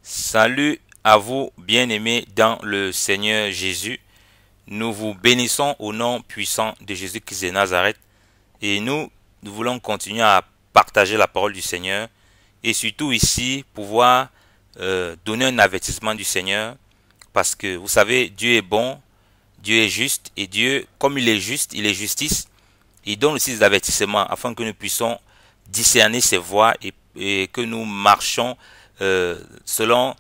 Salut à vous, bien-aimés dans le Seigneur Jésus. Nous vous bénissons au nom puissant de Jésus-Christ de Nazareth. Et nous voulons continuer à partager la parole du Seigneur. Et surtout ici, pouvoir donner un avertissement du Seigneur. Parce que vous savez, Dieu est bon, Dieu est juste. Et Dieu, comme il est juste, il est justice. Il donne aussi des avertissements afin que nous puissions discerner ses voies et que nous marchions selon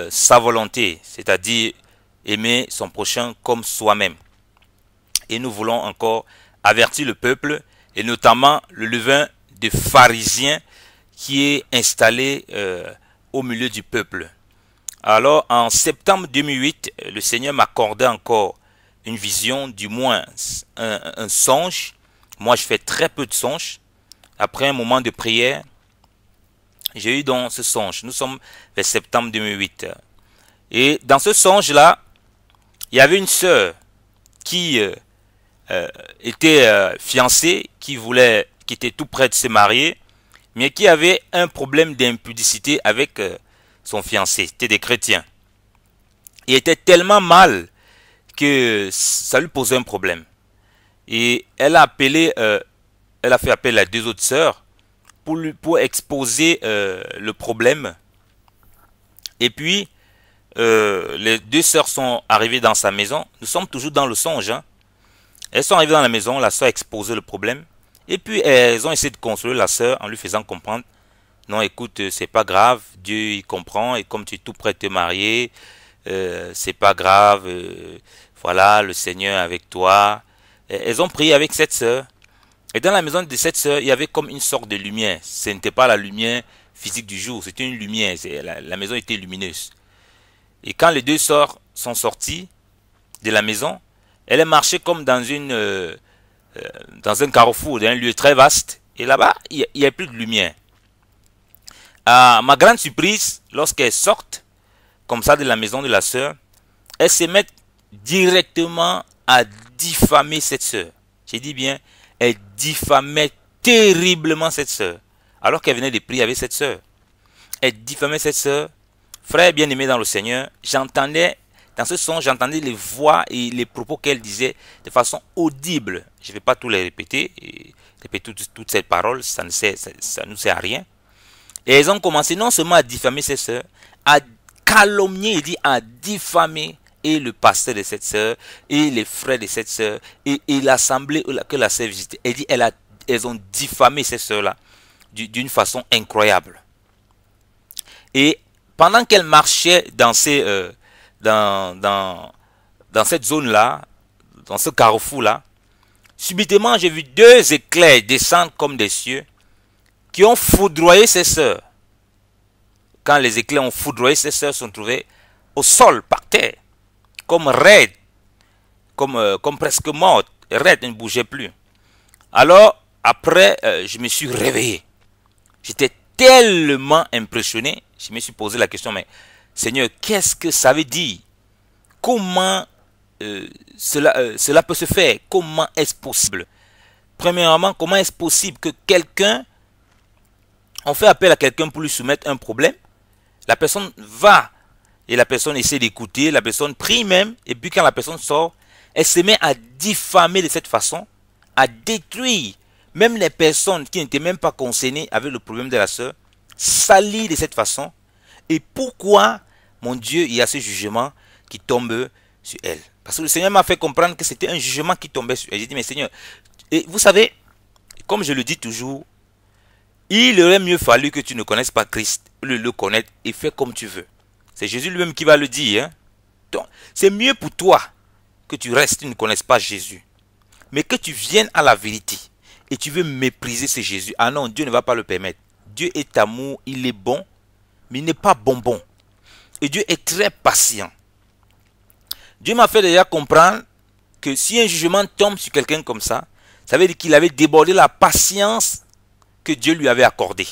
sa volonté, c'est-à-dire aimer son prochain comme soi-même. Et nous voulons encore avertir le peuple, et notamment le levain des pharisiens qui est installé au milieu du peuple. Alors, en septembre 2008, le Seigneur m'accordait encore une vision, du moins un songe. Moi, je fais très peu de songes. Après un moment de prière, j'ai eu dans ce songe. Nous sommes vers septembre 2008. Et dans ce songe-là, il y avait une sœur qui était fiancée, qui était tout près de se marier, mais qui avait un problème d'impudicité avec son fiancé. C'était des chrétiens. Il était tellement mal que ça lui posait un problème. Et elle a fait appel à deux autres sœurs pour exposer le problème. Et puis, les deux sœurs sont arrivées dans sa maison. Nous sommes toujours dans le songe. Hein. Elles sont arrivées dans la maison, la sœur a exposé le problème. Et puis, elles ont essayé de consoler la sœur en lui faisant comprendre, non, écoute, c'est pas grave, Dieu il comprend, et comme tu es tout prêt de te marier, c'est pas grave, voilà, le Seigneur est avec toi. Elles ont prié avec cette sœur. Et dans la maison de cette sœur, il y avait comme une sorte de lumière. Ce n'était pas la lumière physique du jour, c'était une lumière. La maison était lumineuse. Et quand les deux sœurs sont sorties de la maison, elles marchaient comme dans un carrefour, dans un lieu très vaste. Et là-bas, il n'y a plus de lumière. À ma grande surprise, lorsqu'elles sortent comme ça de la maison de la sœur, elles se mettent directement à diffamer cette sœur. J'ai dit bien, elles diffamaient terriblement cette sœur. Alors qu'elle venait de prier avec cette sœur. Elle diffamait cette sœur. Frère bien-aimé dans le Seigneur, j'entendais, dans ce son, j'entendais les voix et les propos qu'elle disait de façon audible. Je ne vais pas tout les répéter. Répéter toutes ces paroles, ça ne sert à rien. Et elles ont commencé non seulement à diffamer ses sœurs, à calomnier, il dit à diffamer et le pasteur de cette sœur, et les frères de cette sœur, et l'assemblée que la sœur visitait. Elle dit, elles ont diffamé ces sœurs-là d'une façon incroyable. Et pendant qu'elle marchait dans cette zone-là, dans ce carrefour-là, subitement, j'ai vu deux éclairs descendre comme des cieux qui ont foudroyé ses sœurs. Quand les éclairs ont foudroyé, ses sœurs sont trouvées au sol, par terre, comme raides, comme presque mortes, raides, elles ne bougeaient plus. Alors, après, je me suis réveillé. J'étais tellement impressionné, je me suis posé la question, mais Seigneur, qu'est-ce que ça veut dire? Comment cela peut se faire? Comment est-ce possible? Premièrement, comment est-ce possible que on fait appel à quelqu'un pour lui soumettre un problème, la personne va et la personne essaie d'écouter, la personne prie même, et puis quand la personne sort, elle se met à diffamer de cette façon, à détruire même les personnes qui n'étaient même pas concernées avec le problème de la sœur, salir de cette façon. Et pourquoi, mon Dieu, il y a ce jugement qui tombe sur elle? Parce que le Seigneur m'a fait comprendre que c'était un jugement qui tombait sur elle. J'ai dit, mais Seigneur, et vous savez, comme je le dis toujours, il aurait mieux fallu que tu ne connaisses pas Christ, le connaître et fais comme tu veux. C'est Jésus lui-même qui va le dire. Hein? Donc, c'est mieux pour toi que tu restes, tu ne connaisses pas Jésus. Mais que tu viennes à la vérité et tu veux mépriser ce Jésus. Ah non, Dieu ne va pas le permettre. Dieu est amour, il est bon, mais il n'est pas bonbon. Et Dieu est très patient. Dieu m'a fait déjà comprendre que si un jugement tombe sur quelqu'un comme ça veut dire qu'il avait débordé la patience que Dieu lui avait accordée.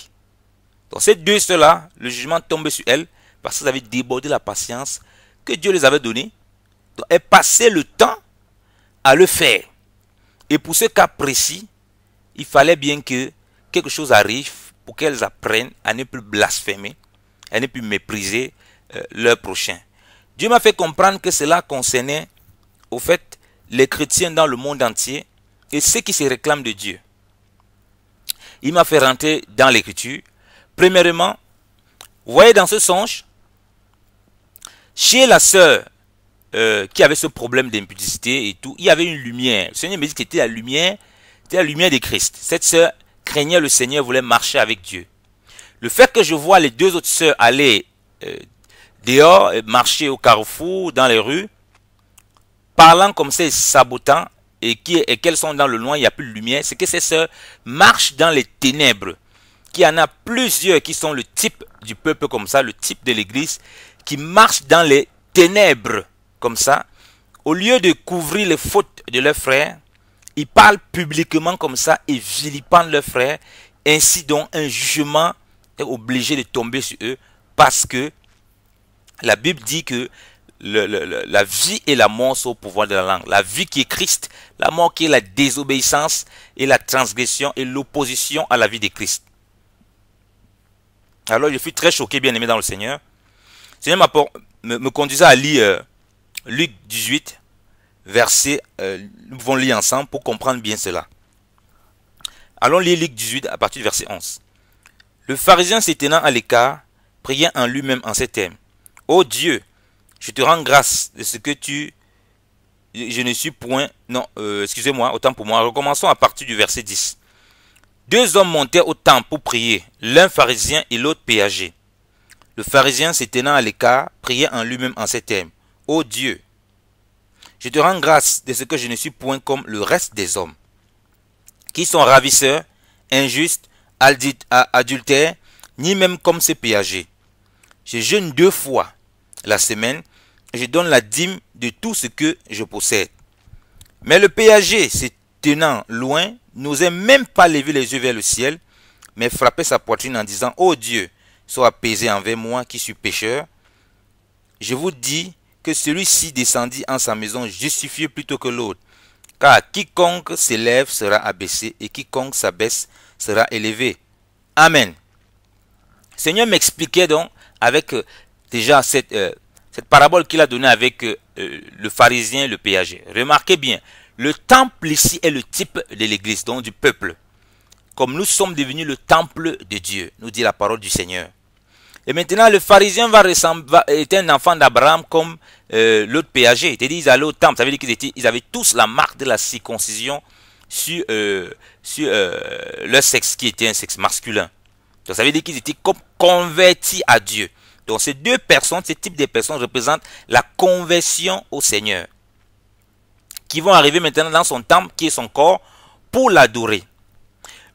Donc ces deux ceux-là, le jugement tombe sur elles parce qu'ils avaient débordé la patience que Dieu les avait donnée. Donc elles passaient le temps à le faire. Et pour ce cas précis, il fallait bien que quelque chose arrive pour qu'elles apprennent à ne plus blasphémer, elles n'aient pu mépriser leur prochain. Dieu m'a fait comprendre que cela concernait, au fait, les chrétiens dans le monde entier et ceux qui se réclament de Dieu. Il m'a fait rentrer dans l'écriture. Premièrement, vous voyez dans ce songe, chez la sœur qui avait ce problème d'impudicité et tout, il y avait une lumière. Le Seigneur me dit que c'était la lumière de Christ. Cette sœur craignait le Seigneur, voulait marcher avec Dieu. Le fait que je vois les deux autres sœurs aller dehors, marcher au carrefour, dans les rues, parlant comme ça, sabotant, et qu'elles sont dans le noir, il n'y a plus de lumière, c'est que ces sœurs marchent dans les ténèbres. Qu'il y en a plusieurs qui sont le type du peuple comme ça, le type de l'église, qui marchent dans les ténèbres comme ça. Au lieu de couvrir les fautes de leurs frères, ils parlent publiquement comme ça et vilipendent leurs frères. Ainsi donc, un jugement est obligé de tomber sur eux parce que la Bible dit que la vie et la mort sont au pouvoir de la langue. La vie qui est Christ, la mort qui est la désobéissance et la transgression et l'opposition à la vie de Christ. Alors je suis très choqué, bien aimé dans le Seigneur. Le Seigneur me conduisait à lire Luc 18, verset, nous pouvons lire ensemble pour comprendre bien cela. Allons lire Luc 18 à partir du verset 11. Le pharisien se tenant à l'écart, priait en lui-même en ces termes. Ô Dieu, je te rends grâce de ce que je ne suis point... Non, excusez-moi, autant pour moi. Recommençons à partir du verset 10. Deux hommes montèrent au temple pour prier, l'un pharisien et l'autre péager. Le pharisien se tenant à l'écart, priait en lui-même en ces termes. Ô Dieu, je te rends grâce de ce que je ne suis point comme le reste des hommes, qui sont ravisseurs, injustes, adultères, ni même comme ces péagers. Je jeûne 2 fois la semaine, et je donne la dîme de tout ce que je possède. Mais le péager, se tenant loin, n'osait même pas lever les yeux vers le ciel, mais frappait sa poitrine en disant, ô Dieu, sois apaisé envers moi qui suis pécheur. Je vous dis que celui-ci descendit en sa maison justifié plutôt que l'autre. Car quiconque s'élève sera abaissé et quiconque s'abaisse sera élevé. Amen. Le Seigneur m'expliquait donc avec déjà cette parabole qu'il a donnée avec le pharisien et le péager. Remarquez bien, le temple ici est le type de l'église, donc du peuple. Comme nous sommes devenus le temple de Dieu, nous dit la parole du Seigneur. Et maintenant, le pharisien était un enfant d'Abraham comme l'autre péager. C'est-à-dire, ils allaient au temple. Ça veut dire qu'ils avaient tous la marque de la circoncision sur leur sexe, qui était un sexe masculin. Donc, ça veut dire qu'ils étaient comme convertis à Dieu. Donc, ces deux personnes, ce type de personnes représentent la conversion au Seigneur. Qui vont arriver maintenant dans son temple, qui est son corps, pour l'adorer.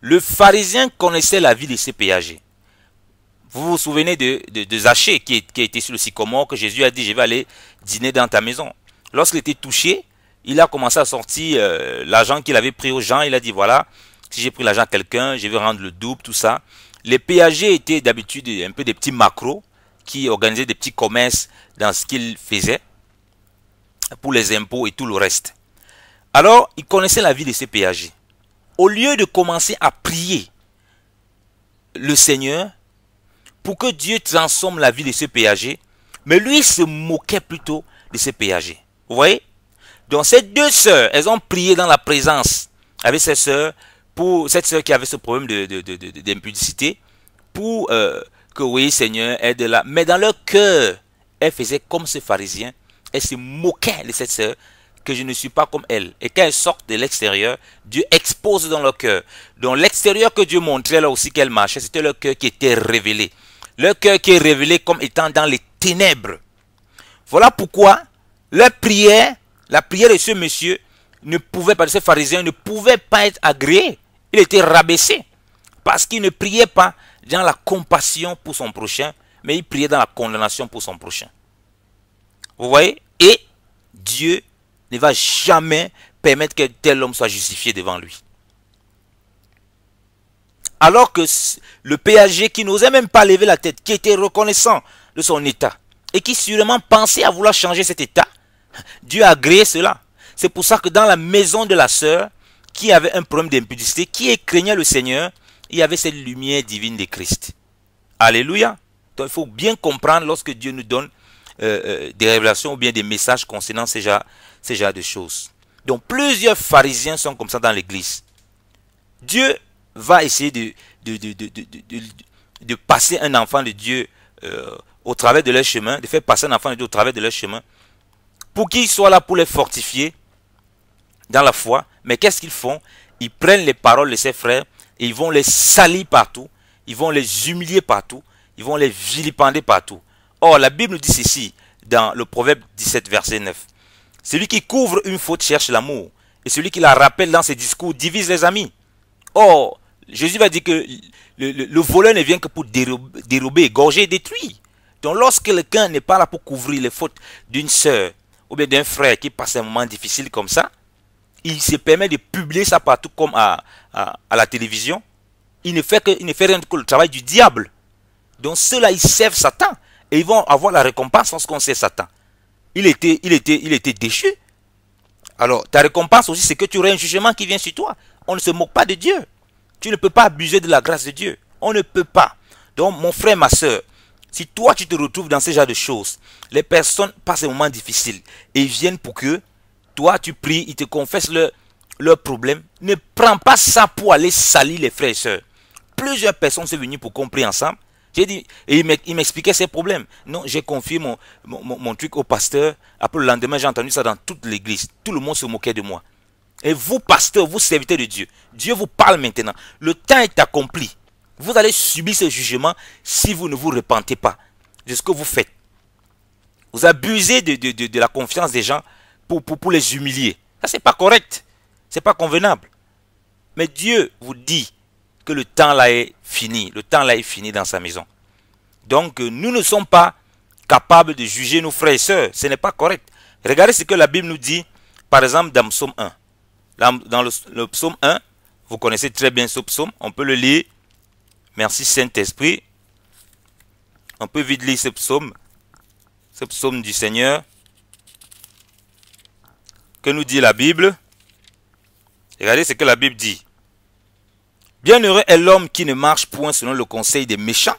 Le pharisien connaissait la vie de ces péagers. Vous vous souvenez de Zachée qui était sur le sycomore, que Jésus a dit, je vais aller dîner dans ta maison. Lorsqu'il était touché, il a commencé à sortir l'argent qu'il avait pris aux gens. Il a dit, voilà, si j'ai pris l'argent à quelqu'un, je vais rendre le double, tout ça. Les péagers étaient d'habitude un peu des petits macros qui organisaient des petits commerces dans ce qu'ils faisaient pour les impôts et tout le reste. Alors, il connaissait la vie de ces péagers. Au lieu de commencer à prier le Seigneur pour que Dieu transforme la vie de ces péagers, mais lui se moquait plutôt de ces péagers. Vous voyez? Donc ces deux sœurs, elles ont prié dans la présence avec ces sœurs, pour cette sœur qui avait ce problème d'impudicité, pour que oui Seigneur, aide-la. Mais dans leur cœur, elles faisaient comme ces pharisiens, elles se moquaient de cette sœur, que je ne suis pas comme elle. Et quand elles sortent de l'extérieur, Dieu expose dans leur cœur. Donc l'extérieur que Dieu montrait là aussi qu'elles marchaient, c'était leur cœur qui était révélé. Leur cœur qui est révélé comme étant dans les ténèbres. Voilà pourquoi leur prière, la prière de ce monsieur, ne pouvait pas, de ce pharisien, ne pouvait pas être agréée. Il était rabaissé. Parce qu'il ne priait pas dans la compassion pour son prochain, mais il priait dans la condamnation pour son prochain. Vous voyez? Et Dieu ne va jamais permettre que tel homme soit justifié devant lui. Alors que le péager qui n'osait même pas lever la tête, qui était reconnaissant de son état, et qui sûrement pensait à vouloir changer cet état, Dieu a agréé cela. C'est pour ça que dans la maison de la sœur, qui avait un problème d'impudicité, qui craignait le Seigneur, il y avait cette lumière divine de Christ. Alléluia. Donc il faut bien comprendre lorsque Dieu nous donne des révélations ou bien des messages concernant ces genres de choses. Donc plusieurs pharisiens sont comme ça dans l'église. Dieu va essayer de passer un enfant de Dieu au travers de leur chemin, de faire passer un enfant de Dieu au travers de leur chemin, pour qu'il soit là pour les fortifier dans la foi. Mais qu'est-ce qu'ils font? Ils prennent les paroles de ses frères et ils vont les salir partout, ils vont les humilier partout, ils vont les vilipender partout. Or, la Bible nous dit ceci, dans le Proverbe 17, verset 9. Celui qui couvre une faute cherche l'amour, et celui qui la rappelle dans ses discours divise les amis. Or, Jésus va dire que le voleur ne vient que pour dérober, égorger et détruire. Donc, lorsque quelqu'un n'est pas là pour couvrir les fautes d'une sœur ou bien d'un frère qui passe un moment difficile comme ça, il se permet de publier ça partout comme à la télévision. Il ne fait rien que le travail du diable. Donc, ceux-là, ils servent Satan. Et ils vont avoir la récompense lorsqu'on sait Satan. Il était déchu. Alors, ta récompense aussi, c'est que tu auras un jugement qui vient sur toi. On ne se moque pas de Dieu. Tu ne peux pas abuser de la grâce de Dieu. On ne peut pas. Donc, mon frère, ma soeur, si toi, tu te retrouves dans ce genre de choses, les personnes passent un moment difficile et ils viennent pour que toi, tu pries, ils te confessent leurs problèmes. Ne prends pas ça pour aller salir les frères et sœurs. Plusieurs personnes sont venues pour qu'on prie ensemble. J'ai dit, et il m'expliquait ses problèmes. Non, j'ai confié mon truc au pasteur. Après le lendemain, j'ai entendu ça dans toute l'église. Tout le monde se moquait de moi. Et vous, pasteur, vous servitez de Dieu. Dieu vous parle maintenant. Le temps est accompli. Vous allez subir ce jugement si vous ne vous repentez pas de ce que vous faites. Vous abusez de la confiance des gens pour les humilier. Ça, c'est pas correct. C'est pas convenable. Mais Dieu vous dit que le temps là est fini. Le temps là est fini dans sa maison. Donc, nous ne sommes pas capables de juger nos frères et sœurs. Ce n'est pas correct. Regardez ce que la Bible nous dit, par exemple, dans Psaume 1. Dans le Psaume 1, vous connaissez très bien ce psaume. On peut le lire. Merci Saint-Esprit. On peut vite lire ce psaume du Seigneur. Que nous dit la Bible? Regardez ce que la Bible dit. Bienheureux est l'homme qui ne marche point selon le conseil des méchants,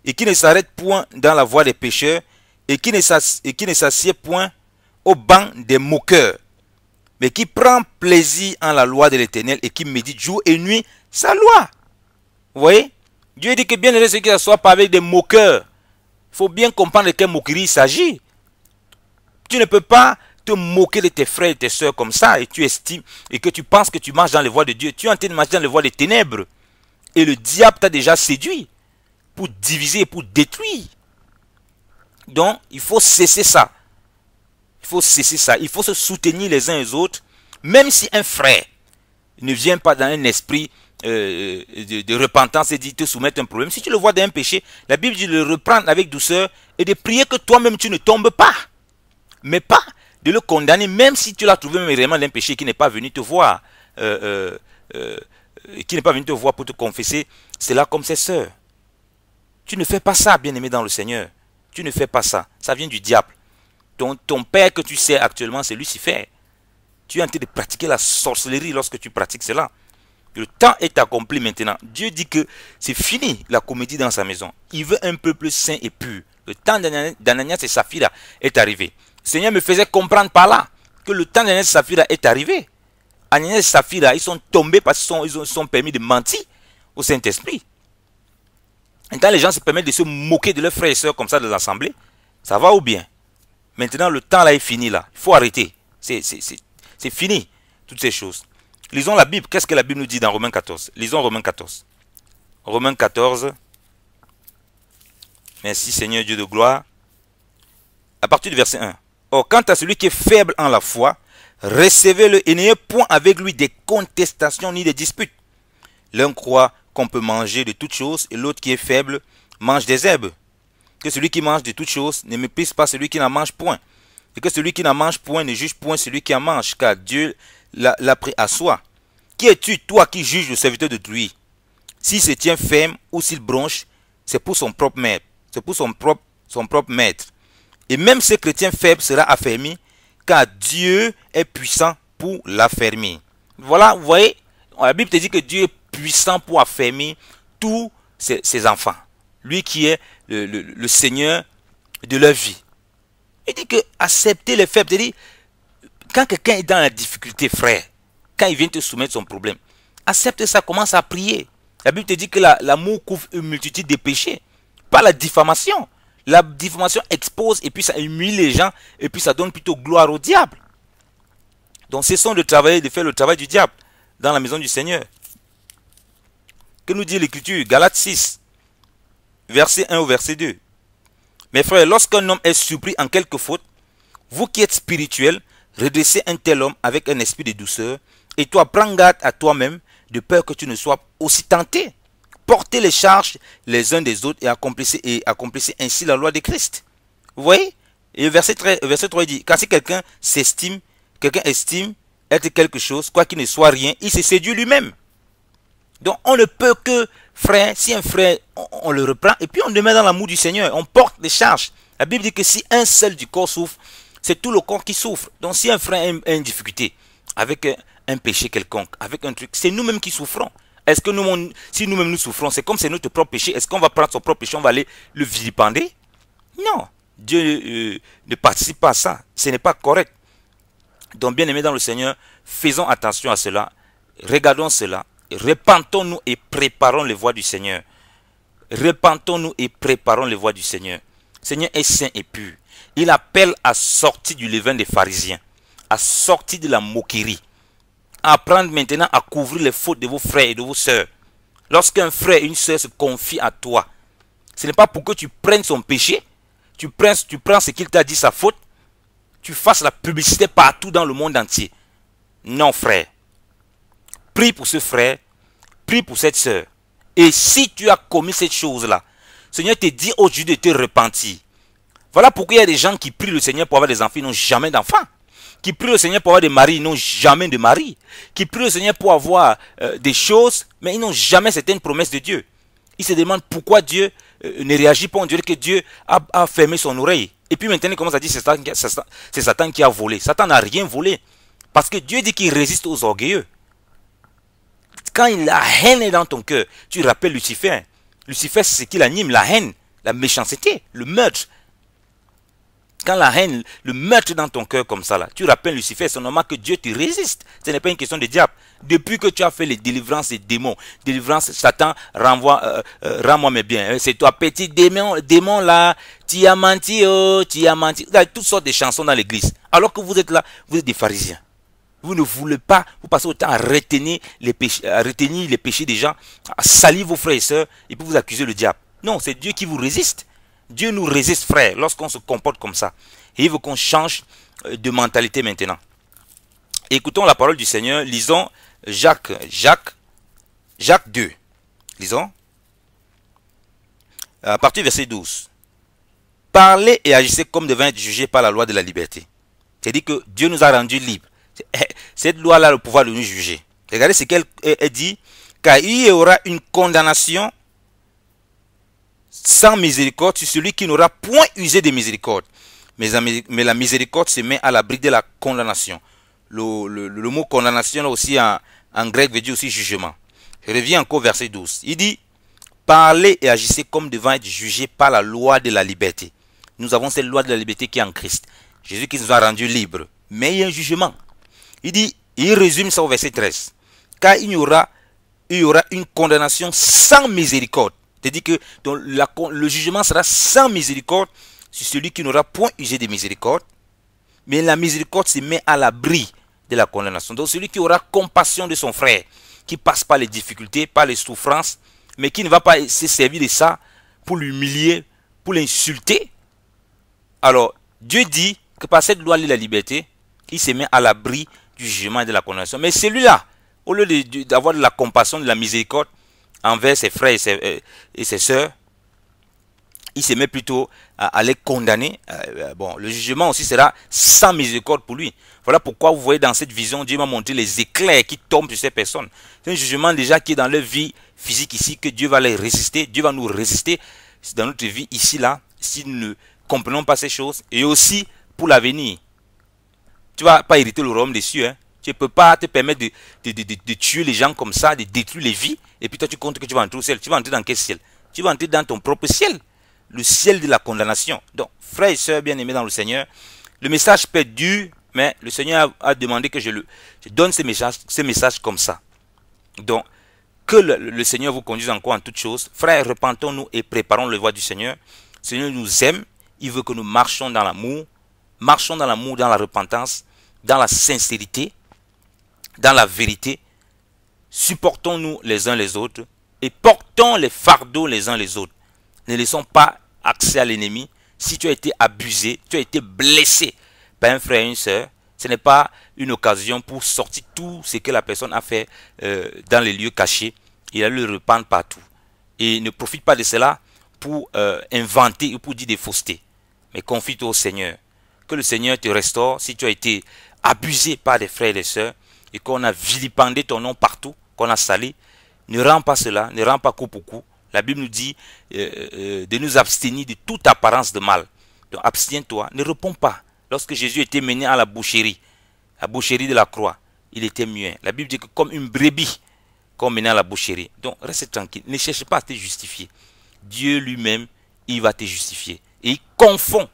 et qui ne s'arrête point dans la voie des pécheurs, et qui ne s'assied point au banc des moqueurs, mais qui prend plaisir en la loi de l'Éternel, et qui médite jour et nuit sa loi. Vous voyez? Dieu dit que bienheureux ceux qui ne s'assoient pas avec des moqueurs. Il faut bien comprendre de quelle moquerie il s'agit. Tu ne peux pas te moquer de tes frères et tes soeurs comme ça, et tu estimes, et que tu penses que tu marches dans les voies de Dieu. Tu es en train de marcher dans les voies des ténèbres. Et le diable t'a déjà séduit pour diviser et pour détruire. Donc, il faut cesser ça. Il faut cesser ça. Il faut se soutenir les uns les autres. Même si un frère ne vient pas dans un esprit de repentance et dit te soumettre un problème. Si tu le vois dans un péché, la Bible dit de le reprendre avec douceur et de prier que toi-même tu ne tombes pas. Mais pas de le condamner, même si tu l'as trouvé même réellement d'un péché qui n'est pas venu te voir. Qui n'est pas venu te voir pour te confesser. C'est là comme ses sœurs. Tu ne fais pas ça, bien-aimé dans le Seigneur. Tu ne fais pas ça. Ça vient du diable. Ton père que tu sais actuellement, c'est Lucifer. Tu es en train de pratiquer la sorcellerie lorsque tu pratiques cela. Le temps est accompli maintenant. Dieu dit que c'est fini la comédie dans sa maison. Il veut un peuple saint et pur. Le temps d'Ananias et Saphira est arrivé. Le Seigneur me faisait comprendre par là que le temps d'Ananias et Saphira est arrivé. Ananias et Saphira, ils sont tombés parce qu'ils se sont permis de mentir au Saint-Esprit. Et quand les gens se permettent de se moquer de leurs frères et sœurs comme ça dans l'assemblée, ça va ou bien? Maintenant, le temps là est fini là. Il faut arrêter. C'est fini, toutes ces choses. Lisons la Bible. Qu'est-ce que la Bible nous dit dans Romains 14? Lisons Romains 14. Romains 14. Merci Seigneur Dieu de gloire. À partir du verset 1. Or, quant à celui qui est faible en la foi, recevez-le et n'ayez point avec lui des contestations ni des disputes. L'un croit qu'on peut manger de toutes choses et l'autre qui est faible mange des herbes. Que celui qui mange de toutes choses ne méprise pas celui qui n'en mange point. Et que celui qui n'en mange point ne juge point celui qui en mange, car Dieu l'a pris à soi. Qui es-tu, toi, qui juges le serviteur d'autrui? S'il se tient ferme ou s'il bronche, c'est pour son propre maître. C'est pour son propre maître. Et même ce chrétien faible sera affermi, car Dieu est puissant pour l'affermir. Voilà, vous voyez, la Bible te dit que Dieu est puissant pour affermir tous ses enfants. Lui qui est le Seigneur de leur vie. Il dit que accepter les faibles, c'est-à-dire, quand quelqu'un est dans la difficulté, frère, quand il vient te soumettre son problème, accepte ça, commence à prier. La Bible te dit que l'amour couvre une multitude de péchés, pas la diffamation. La diffamation expose et puis ça humilie les gens et puis ça donne plutôt gloire au diable. Donc cessons de travailler, de faire le travail du diable dans la maison du Seigneur. Que nous dit l'Écriture? Galates 6, verset 1 au verset 2. Mes frères, lorsqu'un homme est surpris en quelque faute, vous qui êtes spirituels, redressez un tel homme avec un esprit de douceur, et toi, prends garde à toi-même, de peur que tu ne sois aussi tenté. Portez les charges les uns des autres et accomplissez ainsi la loi de Christ. Vous voyez? Et verset 3 dit, car si quelqu'un estime être quelque chose, quoi qu'il ne soit rien, il se séduit lui-même. Donc on ne peut que, frère, si un frère, on le reprend et puis on le met dans l'amour du Seigneur, on porte les charges. La Bible dit que si un seul du corps souffre, c'est tout le corps qui souffre. Donc si un frère a une difficulté avec un péché quelconque, avec un truc, c'est nous-mêmes qui souffrons. Est-ce que si nous-mêmes nous souffrons, c'est comme c'est notre propre péché, est-ce qu'on va prendre son propre péché, on va aller le vilipender? Non, Dieu ne participe pas à ça, ce n'est pas correct. Donc bien aimés dans le Seigneur, faisons attention à cela, regardons cela, repentons-nous et préparons les voies du Seigneur. Repentons-nous et préparons les voies du Seigneur. Le Seigneur est saint et pur. Il appelle à sortir du levain des pharisiens, à sortir de la moquerie, à apprendre maintenant à couvrir les fautes de vos frères et de vos sœurs. Lorsqu'un frère et une sœur se confient à toi, ce n'est pas pour que tu prennes son péché, tu prends ce qu'il t'a dit, sa faute, tu fasses la publicité partout dans le monde entier. Non, frère. Prie pour ce frère, prie pour cette sœur. Et si tu as commis cette chose-là, le Seigneur te dit aujourd'hui de te repentir. Voilà pourquoi il y a des gens qui prient le Seigneur pour avoir des enfants, ils n'ont jamais d'enfants. Qui prient le Seigneur pour avoir des maris, ils n'ont jamais de mari. Qui prient le Seigneur pour avoir des choses, mais ils n'ont jamais certaines promesses de Dieu. Ils se demandent pourquoi Dieu ne réagit pas. On dirait que Dieu a fermé son oreille. Et puis maintenant, il commence à dire c'est Satan qui a volé. Satan n'a rien volé. Parce que Dieu dit qu'il résiste aux orgueilleux. Quand la haine est dans ton cœur, tu rappelles Lucifer. Lucifer, c'est ce qui l'anime, la haine, la méchanceté, le meurtre. Quand la haine, le meurtre dans ton cœur comme ça, là, tu rappelles Lucifer, c'est normal que Dieu te résiste. Ce n'est pas une question de diable. Depuis que tu as fait les délivrances des démons, délivrance, Satan renvoie, rends-moi mes biens. C'est toi, petit démon là, tu as menti, oh, tu as menti. Il y a toutes sortes de chansons dans l'église. Alors que vous êtes là, vous êtes des pharisiens. Vous ne voulez pas, vous passez autant à retenir les péchés des gens, à salir vos frères et sœurs, et puis vous accuser le diable. Non, c'est Dieu qui vous résiste. Dieu nous résiste, frère, lorsqu'on se comporte comme ça. Et il veut qu'on change de mentalité maintenant. Écoutons la parole du Seigneur. Lisons Jacques 2. Lisons. À partir du verset 12. Parlez et agissez comme devant être jugés par la loi de la liberté. C'est-à-dire que Dieu nous a rendus libres. Cette loi-là a le pouvoir de nous juger. Regardez ce qu'elle dit. Car il y aura une condamnation sans miséricorde sur celui qui n'aura point usé de miséricorde. Mais la miséricorde se met à l'abri de la condamnation. Le mot condamnation là aussi en grec veut dire aussi jugement. Je reviens encore au verset 12. Il dit, parlez et agissez comme devant être jugés par la loi de la liberté. Nous avons cette loi de la liberté qui est en Christ. Jésus qui nous a rendus libres. Mais il y a un jugement. Il dit, il résume ça au verset 13. Car il y aura une condamnation sans miséricorde. C'est-à-dire que donc, le jugement sera sans miséricorde sur celui qui n'aura point usé de miséricorde. Mais la miséricorde se met à l'abri de la condamnation. Donc celui qui aura compassion de son frère, qui passe par les difficultés, par les souffrances, mais qui ne va pas se servir de ça pour l'humilier, pour l'insulter. Alors, Dieu dit que par cette loi de la liberté, il se met à l'abri du jugement et de la condamnation. Mais celui-là, au lieu d'avoir de la compassion, de la miséricorde envers ses frères et ses sœurs, il se met plutôt à les condamner. Bon, le jugement aussi sera sans miséricorde pour lui. Voilà pourquoi vous voyez dans cette vision, Dieu m'a montré les éclairs qui tombent sur ces personnes. C'est un jugement déjà qui est dans leur vie physique ici, que Dieu va les résister. Dieu va nous résister dans notre vie ici, là, si nous ne comprenons pas ces choses. Et aussi pour l'avenir. Tu ne vas pas hériter le royaume des cieux. Hein. Tu ne peux pas te permettre de tuer les gens comme ça, de détruire les vies. Et puis toi, tu comptes que tu vas entrer au ciel. Tu vas entrer dans quel ciel? Tu vas entrer dans ton propre ciel. le ciel de la condamnation. Donc, frères et sœurs bien-aimés dans le Seigneur, le message peut être dur, mais le Seigneur a demandé que je donne ces messages comme ça. Donc, que le Seigneur vous conduise encore en toutes choses. Frères, repentons-nous et préparons le voie du Seigneur. Le Seigneur nous aime, il veut que nous marchions dans l'amour, dans la repentance, dans la sincérité, dans la vérité. Supportons-nous les uns les autres et portons les fardeaux les uns les autres. Ne laissons pas accès à l'ennemi. Si tu as été abusé, tu as été blessé par un frère et une sœur, ce n'est pas une occasion pour sortir tout ce que la personne a fait dans les lieux cachés. Il a le rependre partout. Et ne profite pas de cela pour inventer ou pour dire des faussetés. Mais confie-toi au Seigneur. Que le Seigneur te restaure si tu as été abusé par des frères et des sœurs et qu'on a vilipendé ton nom partout, qu'on a salé. Ne rends pas cela, ne rends pas coup pour coup. La Bible nous dit de nous abstenir de toute apparence de mal. Donc abstiens-toi, ne réponds pas. Lorsque Jésus était mené à la boucherie de la croix, il était muet. La Bible dit que comme une brebis qu'on menait à la boucherie. Donc reste tranquille, ne cherche pas à te justifier. Dieu lui-même, il va te justifier. Et il confond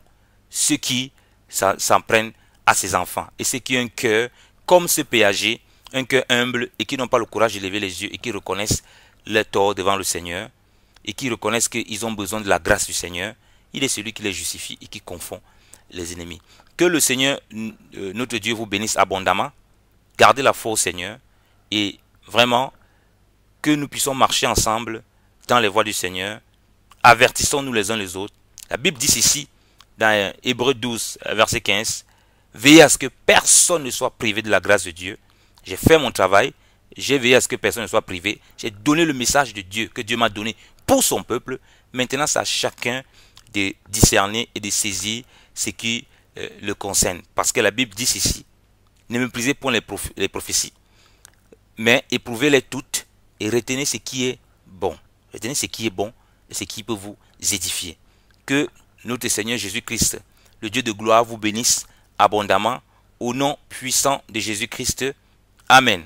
ceux qui s'en prennent à ses enfants. Et ceux qui ont un cœur comme ce péager, un cœur humble et qui n'ont pas le courage de lever les yeux et qui reconnaissent leur tort devant le Seigneur et qui reconnaissent qu'ils ont besoin de la grâce du Seigneur. Il est celui qui les justifie et qui confond les ennemis. Que le Seigneur, notre Dieu, vous bénisse abondamment. Gardez la foi au Seigneur et vraiment que nous puissions marcher ensemble dans les voies du Seigneur. Avertissons-nous les uns les autres. La Bible dit ici, dans Hébreux 12, verset 15, « Veillez à ce que personne ne soit privé de la grâce de Dieu. » J'ai fait mon travail, j'ai veillé à ce que personne ne soit privé. J'ai donné le message de Dieu que Dieu m'a donné pour son peuple. Maintenant, c'est à chacun de discerner et de saisir ce qui le concerne. Parce que la Bible dit ici, ne méprisez point les prophéties, mais éprouvez-les toutes et retenez ce qui est bon. Retenez ce qui est bon et ce qui peut vous édifier. Que notre Seigneur Jésus-Christ, le Dieu de gloire, vous bénisse abondamment au nom puissant de Jésus-Christ. Amen.